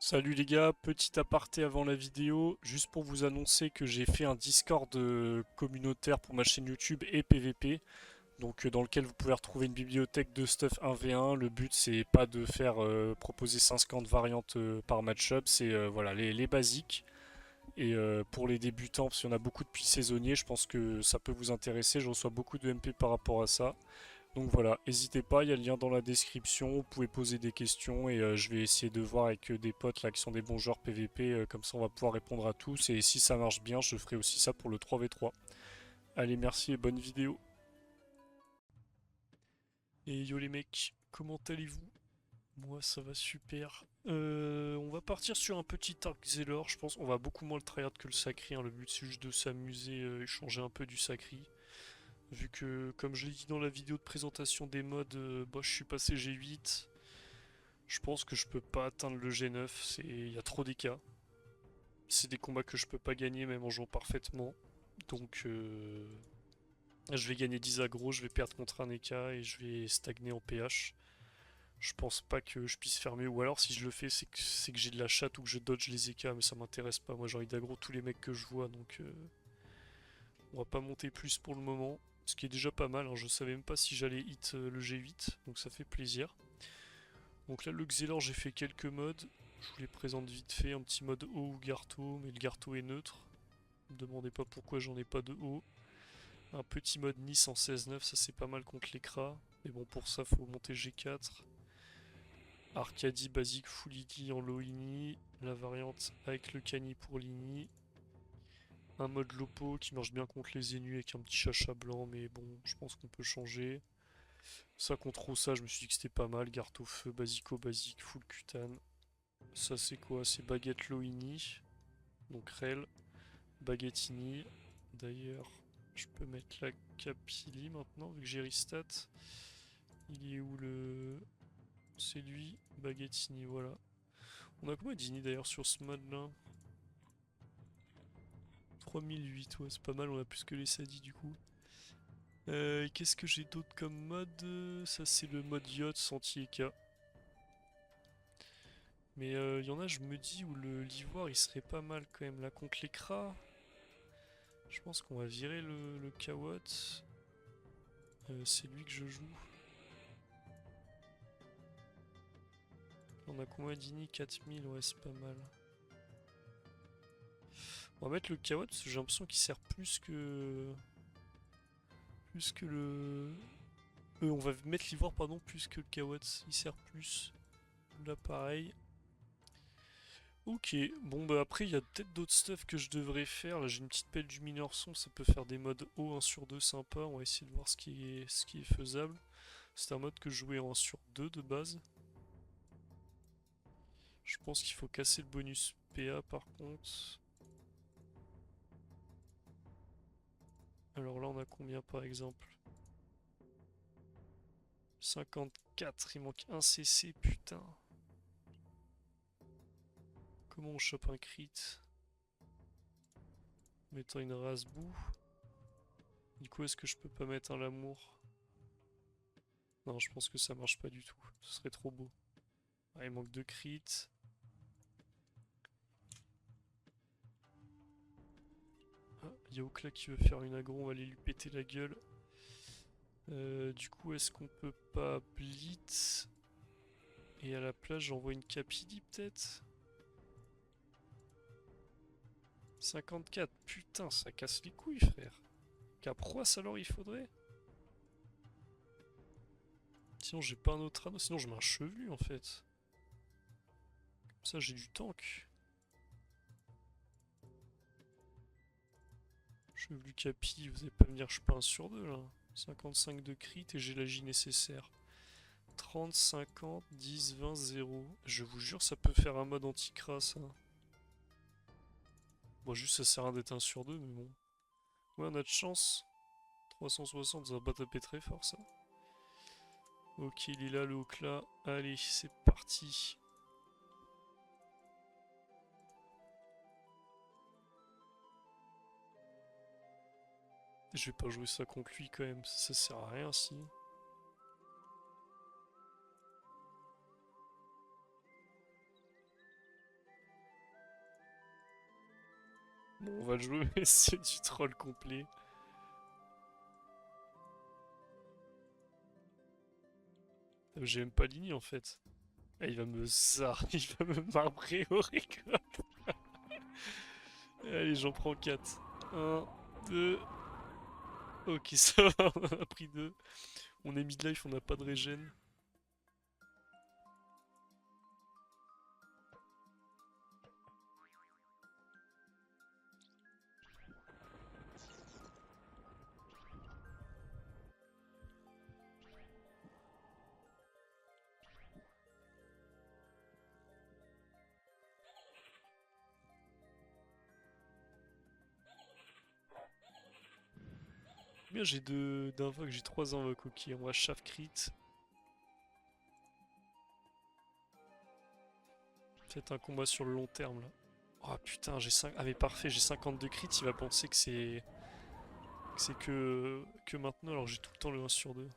Salut les gars, petit aparté avant la vidéo, juste pour vous annoncer que j'ai fait un Discord communautaire pour ma chaîne YouTube et PVP, donc dans lequel vous pouvez retrouver une bibliothèque de stuff 1v1. Le but c'est pas de faire proposer 50 variantes par match-up, c'est voilà les basiques. Et pour les débutants, parce qu'il y en a beaucoup depuis saisonnier, je pense que ça peut vous intéresser, je reçois beaucoup de MP par rapport à ça. Donc voilà, n'hésitez pas, il y a le lien dans la description, vous pouvez poser des questions et je vais essayer de voir avec des potes là qui sont des bons joueurs PVP, comme ça on va pouvoir répondre à tous et si ça marche bien, je ferai aussi ça pour le 3v3. Allez, merci et bonne vidéo. Et yo les mecs, comment allez-vous? Moi ça va super. On va partir sur un petit arc Zélor, je pense. On va beaucoup moins le tryhard que le Sacri, hein. Le but c'est juste de s'amuser et changer un peu du Sacri. Vu que, comme je l'ai dit dans la vidéo de présentation des mods, bah, je suis passé G8. Je pense que je peux pas atteindre le G9, il y a trop d'écarts. C'est des combats que je peux pas gagner même en jouant parfaitement. Donc je vais gagner 10 aggro, je vais perdre contre un EK et je vais stagner en PH. Je pense pas que je puisse faire mieux. Ou alors si je le fais, c'est que j'ai de la chatte ou que je dodge les EK, mais ça m'intéresse pas. Moi j'ai envie d'aggro tous les mecs que je vois, donc on va pas monter plus pour le moment. Ce qui est déjà pas mal, hein. Je savais même pas si j'allais hit le G8, donc ça fait plaisir. Donc là le Xelor j'ai fait quelques modes. Je vous les présente vite fait, un petit mode haut ou Garto, mais le Garto est neutre. Ne me demandez pas pourquoi j'en ai pas de haut. Un petit mode Nice en 16-9, ça c'est pas mal contre l'écra. Mais bon pour ça faut monter G4. Arcadie basique full ini en low ini. La variante avec le Cani pour l'ini. Un mode Lopo qui marche bien contre les Zénus avec un petit chacha blanc, mais bon je pense qu'on peut changer. Ça contre ça je me suis dit que c'était pas mal. Garto feu, basico basique, full cutane. Ça c'est quoi? C'est baguette low ini. Donc rel. Baguettini. D'ailleurs, je peux mettre la Capili maintenant, vu que j'ai restat. Il est où le... C'est lui, Baguettini, voilà. On a combien d'ini d'ailleurs sur ce mode là? 3008, ouais, c'est pas mal, on a plus que les Sadi du coup. Qu'est-ce que j'ai d'autre comme mode? Ça c'est le mode yacht anti-EK. Mais il y en a, je me dis, où le l'ivoire il serait pas mal quand même. Là contre l'écra, je pense qu'on va virer le Kawot. C'est lui que je joue. On a combien d'ini? 4000, ouais, c'est pas mal. On va mettre le Kawot parce que j'ai l'impression qu'il sert plus que. Plus que le. On va mettre l'ivoire, pardon, plus que le Kawot. Il sert plus. Là, pareil. Ok, bon, bah après, il y a peut-être d'autres stuff que je devrais faire. Là, j'ai une petite pelle du mineur son, ça peut faire des modes haut 1 sur 2 sympa. On va essayer de voir ce qui est faisable. C'est un mode que je jouais en 1 sur 2 de base. Je pense qu'il faut casser le bonus PA par contre. Alors là, on a combien par exemple? 54, il manque un CC, putain. Comment on chope un crit? En mettant une rasbou. Du coup, est-ce que je peux pas mettre un l'amour? Non, je pense que ça marche pas du tout. Ce serait trop beau. Ah, il manque 2 crits. Ah, Yaokla qui veut faire une aggro, on va aller lui péter la gueule. Du coup, est-ce qu'on peut pas blitz? Et à la place, j'envoie une Capili peut-être? 54, putain, ça casse les couilles, frère. Caproas alors il faudrait? Sinon, j'ai pas un autre anneau, sinon je mets un chevelu en fait. Comme ça, j'ai du tank. Chevelu Capi, vous allez pas me dire que je suis pas un sur 2 là. 55 de crit et j'ai la J nécessaire. 30, 50, 10, 20, 0. Je vous jure, ça peut faire un mode anti-cra ça. Bon, juste ça sert à rien d'être un sur 2, mais bon. Ouais, on a de chance. 360, ça va pas taper très fort ça. Ok, il est là, le hook là. Allez, c'est parti. Je vais pas jouer ça contre lui quand même, ça sert à rien si. Bon, on va le jouer, mais c'est du troll complet. J'ai même pas ligné en fait. Ah, il va me zar, il va me marbrer au récolte. Allez, j'en prends 4. 1, 2. Ok, ça va, on a pris 2. On est mid-life, on n'a pas de régène. Bien, j'ai d'invoques, j'ai 3 invoques, ok. On va chaff crit. Peut-être un combat sur le long terme là. Oh putain, j'ai 5. Ah mais parfait, j'ai 52 crits, il va penser que c'est. Que maintenant, alors j'ai tout le temps le 1 sur 2.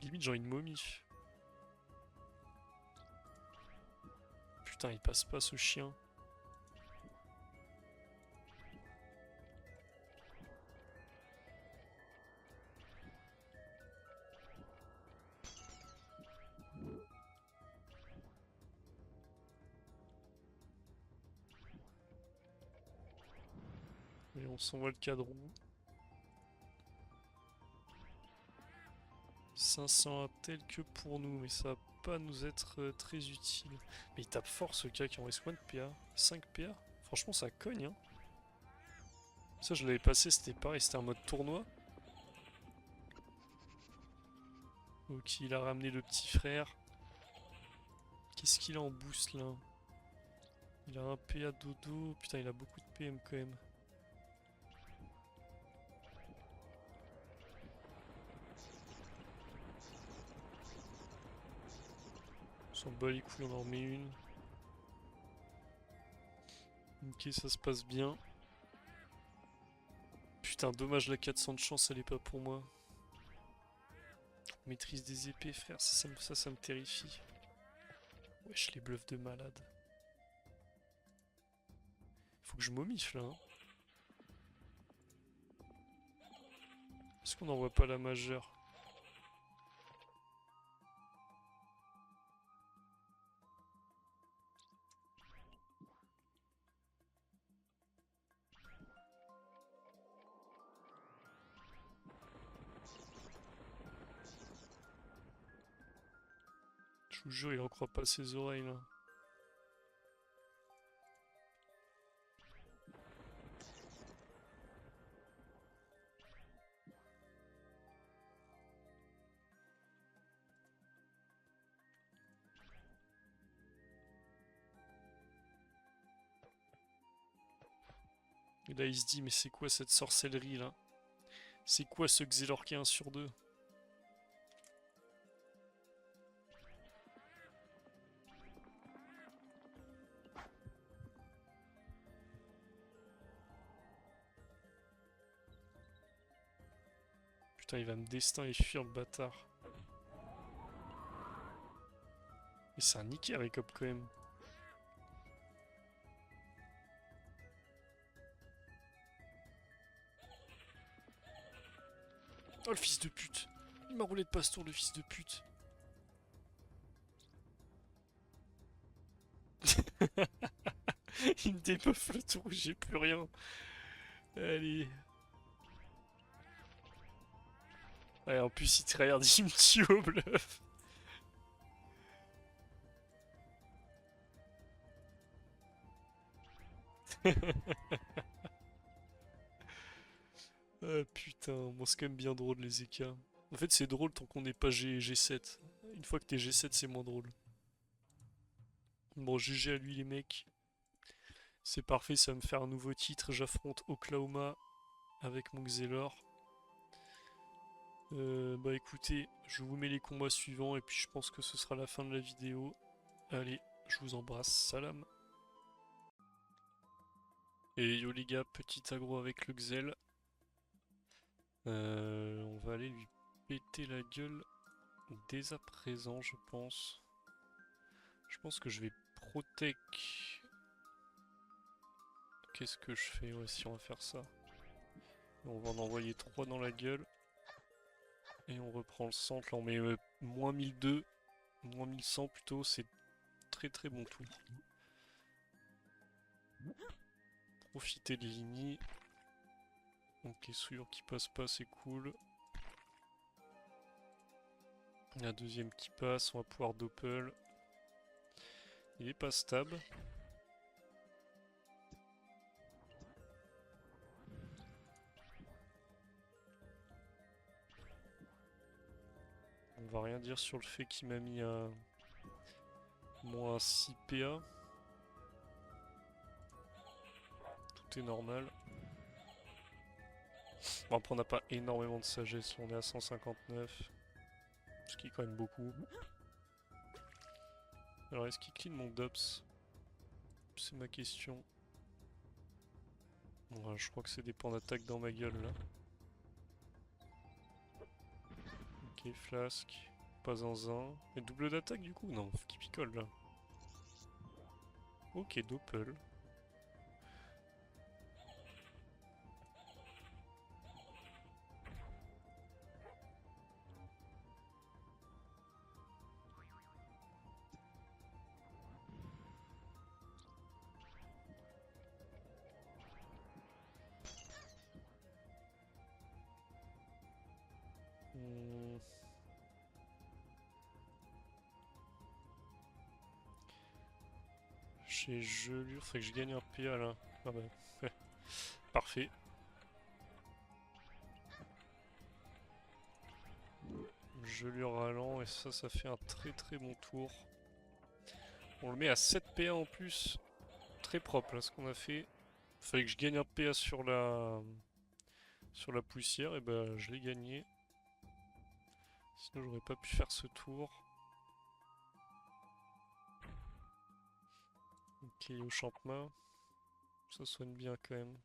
Limite, j'ai une momie. Putain, il passe pas ce chien. Et on s'envoie le cadron. 500 tel que pour nous, mais ça va pas nous être très utile. Mais il tape fort ce gars qui en reste combien de PA? 5 PA? Franchement, ça cogne, hein. Ça, je l'avais passé, c'était pareil, c'était un mode tournoi. Ok, il a ramené le petit frère. Qu'est-ce qu'il a en boost là? Il a un PA dodo. Putain, il a beaucoup de PM quand même. On s'en bat les couilles, on en remet une. Ok, ça se passe bien. Putain, dommage, la 400 de chance, elle est pas pour moi. Maîtrise des épées, frère, ça me terrifie. Wesh, les bluffs de malade. Faut que je momifle là. Hein. Est-ce qu'on n'envoie pas la majeure? Je vous jure, il en croit pas ses oreilles là. Et là, il se dit, mais c'est quoi cette sorcellerie là? C'est quoi ce Xelor qui est 1 sur 2? Putain, il va me destin et fuir le bâtard. Mais c'est un niqué, Recop quand même. Oh le fils de pute! Il m'a roulé de passe-tour, le fils de pute! Il me débuff le tour, j'ai plus rien. Allez. Ouais, en plus, il tryhard, il me tue au bluff. Ah putain, bon, c'est quand même bien drôle les EK. En fait, c'est drôle tant qu'on n'est pas G7. Une fois que t'es G7, c'est moins drôle. Bon, GG à lui, les mecs. C'est parfait, ça va me faire un nouveau titre. J'affronte Oklahoma avec mon Xelor. Bah écoutez, je vous mets les combats suivants et puis je pense que ce sera la fin de la vidéo. Allez, je vous embrasse, salam. Et yo les gars, petit aggro avec le Xel. On va aller lui péter la gueule dès à présent, je pense. Je pense que je vais protect. Qu'est-ce que je fais? Ouais, si on va faire ça. On va en envoyer 3 dans la gueule. Et on reprend le centre. Là, on met moins 1002, moins 1100 plutôt. C'est très très bon tour. Profiter de l'ini. Donc les souillures qui passent pas, c'est cool. La deuxième qui passe, on va pouvoir doppel. Il est pas stable. On va rien dire sur le fait qu'il m'a mis à moins 6 PA. Tout est normal. Bon, après on n'a pas énormément de sagesse, on est à 159. Ce qui est quand même beaucoup. Alors est-ce qu'il clean mon Dops? C'est ma question. Ouais, je crois que c'est des points d'attaque dans ma gueule là. Ok, flasque. Pas zinzin. Mais double d'attaque du coup? Non, faut qu'il picole là. Ok, doppel. Hmm. Chez Gelure, faudrait que je gagne un PA là. Ah bah, parfait. Gelure ralent et ça fait un très très bon tour. On le met à 7 PA en plus. Très propre là ce qu'on a fait. Fallait que je gagne un PA sur la poussière et bah je l'ai gagné. Sinon j'aurais pas pu faire ce tour. Ok, au champement. Ça soigne bien quand même.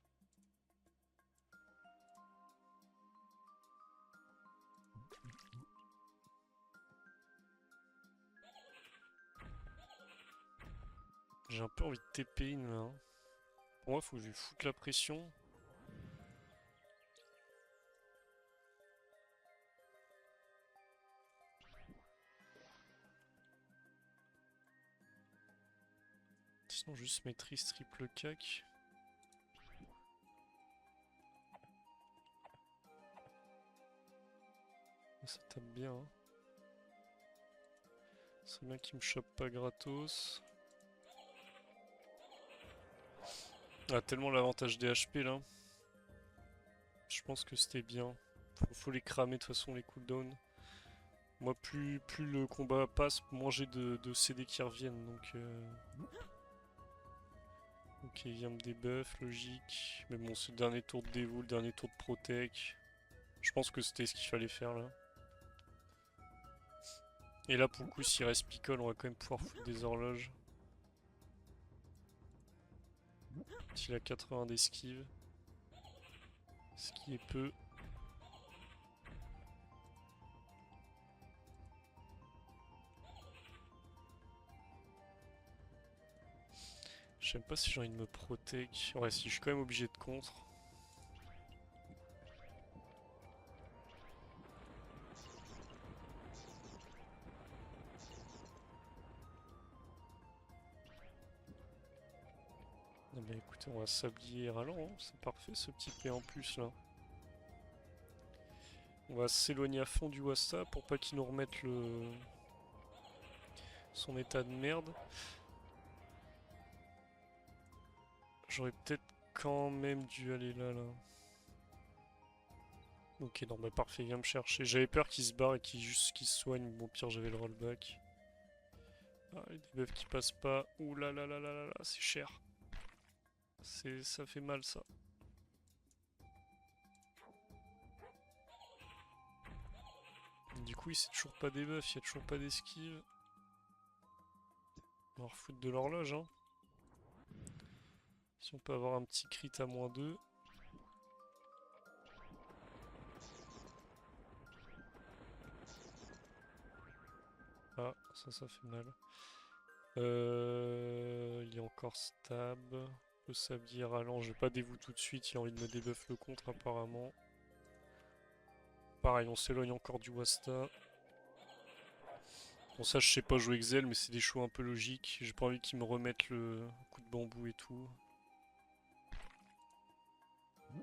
J'ai un peu envie de TP in là. Hein. Pour moi, faut que je lui foute la pression. Sinon, juste maîtrise triple cac. Ça tape bien. Hein. C'est bien qu'il me chope pas gratos. Ah, tellement l'avantage des HP là. Je pense que c'était bien. Faut les cramer de toute façon, les cooldowns. Moi, plus le combat passe, moins j'ai de CD qui reviennent. Donc, ok, il vient me débuff, logique. Mais bon, c'est le dernier tour de dévou, le dernier tour de protec. Je pense que c'était ce qu'il fallait faire là. Et là, pour le coup, s'il reste picole, on va quand même pouvoir foutre des horloges. S'il a 80 d'esquive. Ce qui est peu. Je sais même pas si j'ai envie de me protect. Ouais, si, je suis quand même obligé de contre. Eh bien écoutez, on va s'habiller ralent, hein. C'est parfait ce petit P en plus là. On va s'éloigner à fond du Wasta pour pas qu'il nous remette son état de merde. J'aurais peut-être quand même dû aller là. Ok, non, bah parfait, viens me chercher. J'avais peur qu'il se barre et qu'il se soigne. Bon, pire, j'avais le rollback. Ah, les debuffs qui passent pas. Ouh là là là là là là, c'est cher. Ça fait mal ça. Du coup, il sait toujours pas des buffs, il y a toujours pas d'esquive. On va refoutre de l'horloge, hein. Si on peut avoir un petit crit à -2. Ah, ça fait mal. Il est encore stab. Le sablier ralent, je vais pas dévouer tout de suite, il a envie de me débuff le contre apparemment. Pareil, on s'éloigne encore du Wasta. Bon ça je sais pas jouer Exel mais c'est des choix un peu logiques. J'ai pas envie qu'ils me remettent le coup de bambou et tout.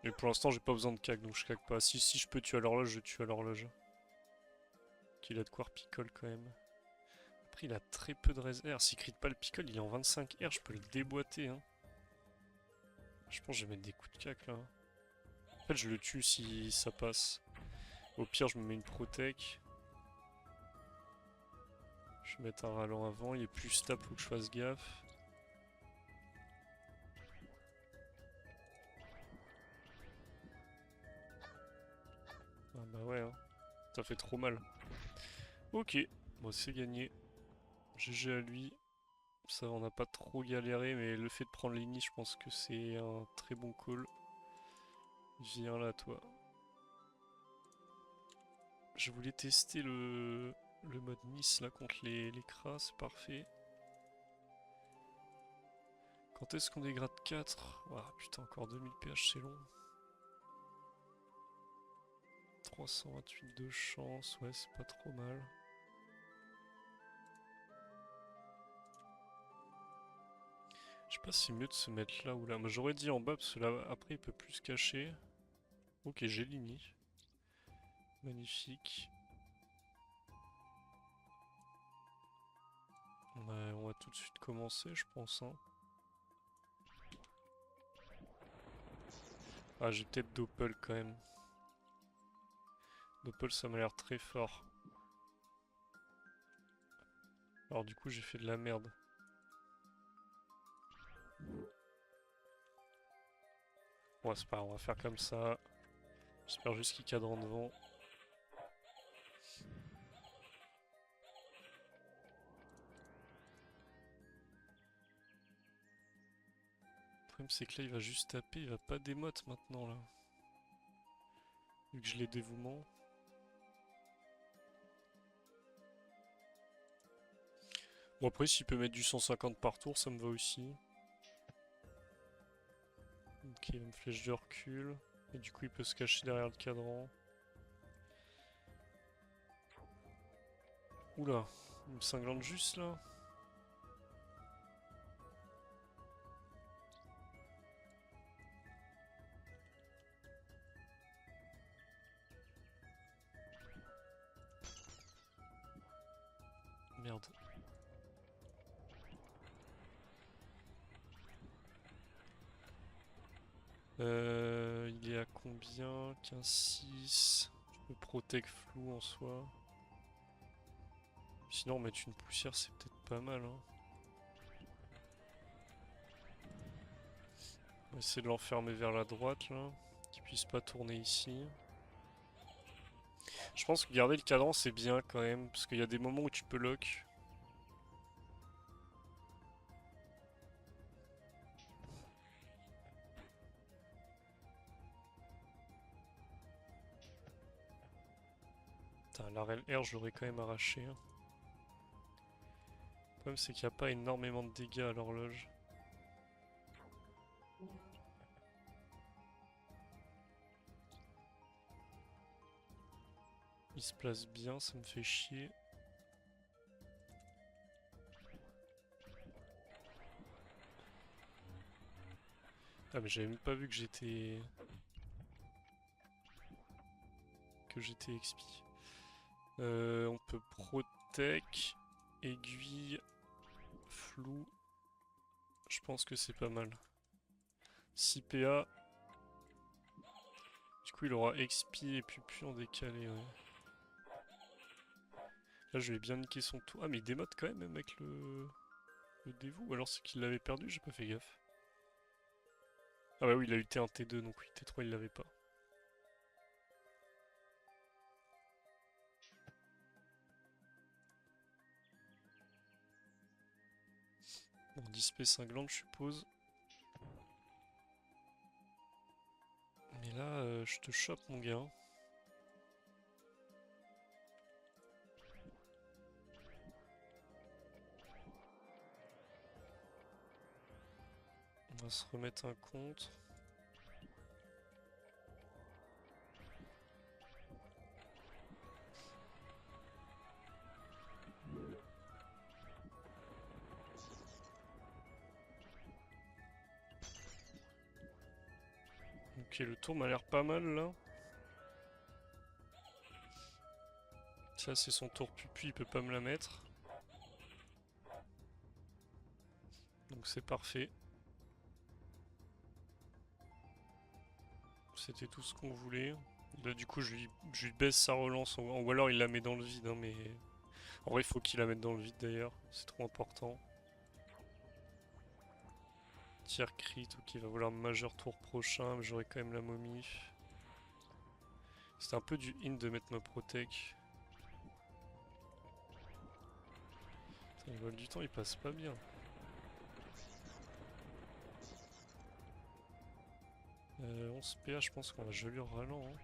Mais pour l'instant j'ai pas besoin de cac donc je cac pas. Si je peux tuer à l'horloge, je tue à l'horloge. Qu'il a de quoi picole quand même. Après il a très peu de res R. S'il crit pas le picole, il est en 25 R, je peux le déboîter hein. Je pense que je vais mettre des coups de cac là. En fait je le tue si ça passe. Au pire je me mets une protec. Je vais mettre un ralent avant, il est plus stable, faut que je fasse gaffe. Ah bah ouais hein. Ça fait trop mal. Ok, bon c'est gagné. GG à lui. Ça on n'a pas trop galéré mais le fait de prendre l'ini je pense que c'est un très bon call. Viens là toi. Je voulais tester le mode Nice là contre les cras, c'est parfait. Quand est-ce qu'on dégrade 4? Ah putain encore 2000 pH c'est long. 328 de chance, ouais c'est pas trop mal. Je sais pas si c'est mieux de se mettre là ou là. Moi j'aurais dit en bas parce que là après il peut plus se cacher. Ok j'ai l'ini. Magnifique. On va tout de suite commencer je pense hein. Ah j'ai peut-être Doppel quand même. Doppel ça m'a l'air très fort. Alors du coup j'ai fait de la merde. Bon c'est pas grave, on va faire comme ça. J'espère juste qu'il cadre en devant. Le problème c'est que là il va juste taper, il va pas démote maintenant là. Vu que je l'ai dévouement. Bon après s'il peut mettre du 150 par tour ça me va aussi. Ok il va me flèche de recul. Et du coup il peut se cacher derrière le cadran. Oula, il me cinglante juste là. Merde. Il est à combien? 15-6. Je peux protect flou en soi. Sinon mettre une poussière c'est peut-être pas mal hein. On va essayer de l'enfermer vers la droite là. Qu'il puisse pas tourner ici. Je pense que garder le cadran c'est bien quand même. Parce qu'il y a des moments où tu peux lock. Putain, l'arrêt R je l'aurais quand même arraché hein. Le problème c'est qu'il n'y a pas énormément de dégâts à l'horloge. Il se place bien, ça me fait chier. Ah mais j'avais même pas vu que j'étais expi. On peut protect, aiguille, flou. Je pense que c'est pas mal. 6 PA. Du coup il aura expi et puis en décalé ouais. Là je vais bien niquer son tour. Ah mais il démote quand même avec le dévou. Ou alors c'est qu'il l'avait perdu, j'ai pas fait gaffe. Ah bah oui il a eu T1 T2 donc oui T3 il l'avait pas. Bon 10p cinglante je suppose. Mais là je te chope mon gars. va se remettre un compte. Ok, le tour m'a l'air pas mal là. Ça c'est son tour pupu, il peut pas me la mettre. Donc c'est parfait. C'était tout ce qu'on voulait. Là du coup je lui baisse sa relance, ou alors il la met dans le vide, hein, mais... En vrai il faut qu'il la mette dans le vide d'ailleurs, c'est trop important. Tir crit, ok, il va vouloir majeur tour prochain, mais j'aurai quand même la momie. C'était un peu du in de mettre ma protec. Putain, le vol du temps il passe pas bien. 11 PA, je pense qu'on va geler ralent. Hein.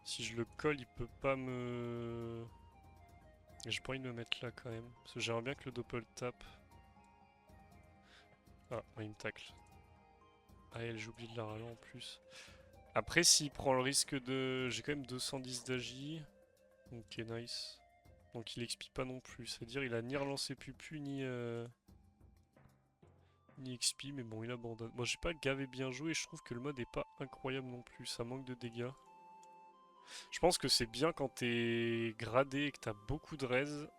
Si je le colle, il peut pas me... J'ai pas envie de me mettre là quand même. Parce que j'aimerais bien que le doppel tape. Ah, ouais, il me tacle. Ah, elle, j'ai oublié de la ralent en plus. Après, s'il prend le risque de... J'ai quand même 210 d'agi. Ok, nice. Donc il expie pas non plus. C'est-à-dire il a ni relancé pupu, ni XP, mais bon, il abandonne. Moi, j'ai pas gavé bien joué, je trouve que le mode est pas incroyable non plus. Ça manque de dégâts. Je pense que c'est bien quand t'es gradé et que t'as beaucoup de raise.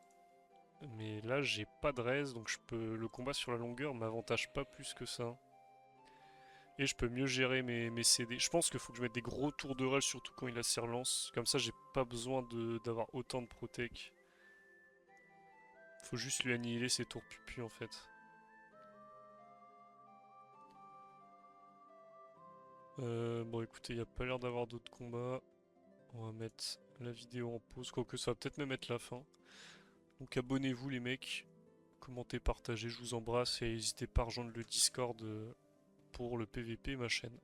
Mais là, j'ai pas de raise, donc je peux le combat sur la longueur m'avantage pas plus que ça. Et je peux mieux gérer mes CD. Je pense qu'il faut que je mette des gros tours de rage, surtout quand il a ses relances. Comme ça, j'ai pas besoin d'avoir autant de protec. Faut juste lui annihiler ses tours pupu en fait. Bon écoutez, il n'y a pas l'air d'avoir d'autres combats. On va mettre la vidéo en pause, quoique ça va peut-être même être la fin. Donc abonnez-vous les mecs, commentez, partagez, je vous embrasse et n'hésitez pas à rejoindre le Discord pour le PVP, ma chaîne.